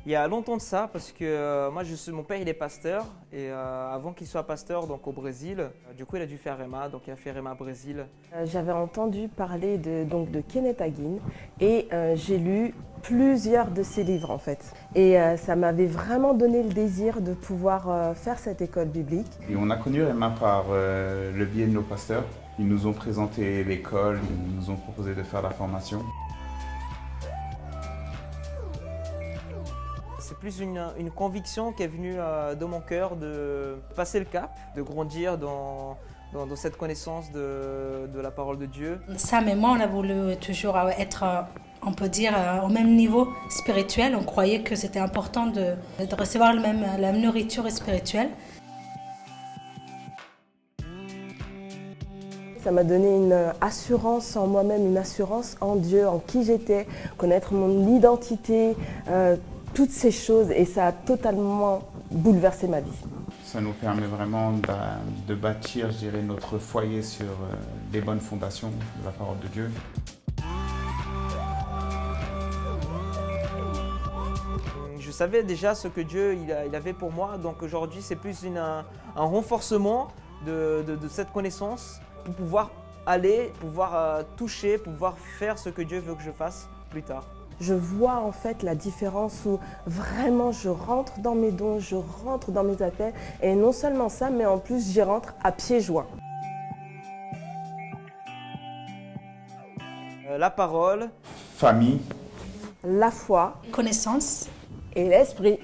Il y a longtemps de ça, parce que moi, mon père, il est pasteur. Et avant qu'il soit pasteur donc, au Brésil, du coup, il a dû faire REMA. Donc, il a fait REMA Brésil. J'avais entendu parler de Kenneth Hagin et j'ai lu plusieurs de ses livres en fait. Et ça m'avait vraiment donné le désir de pouvoir faire cette école biblique. Et on a connu REMA par le biais de nos pasteurs. Ils nous ont présenté l'école, ils nous ont proposé de faire la formation. C'est plus une conviction qui est venue de mon cœur de passer le cap, de grandir dans cette connaissance de la parole de Dieu. Sam et moi, on a voulu toujours être, on peut dire, au même niveau spirituel. On croyait que c'était important de recevoir la nourriture spirituelle. Ça m'a donné une assurance en moi-même, une assurance en Dieu, en qui j'étais, connaître mon identité, toutes ces choses, et ça a totalement bouleversé ma vie. Ça nous permet vraiment de bâtir, je dirais, notre foyer sur des bonnes fondations de la parole de Dieu. Je savais déjà ce que Dieu il avait pour moi, donc aujourd'hui c'est plus un renforcement de cette connaissance pour pouvoir aller, pouvoir toucher, pouvoir faire ce que Dieu veut que je fasse plus tard. Je vois en fait la différence où vraiment je rentre dans mes dons, je rentre dans mes appels, et non seulement ça, mais en plus j'y rentre à pieds joints. La parole, Famille. La foi Connaissance. et l'esprit.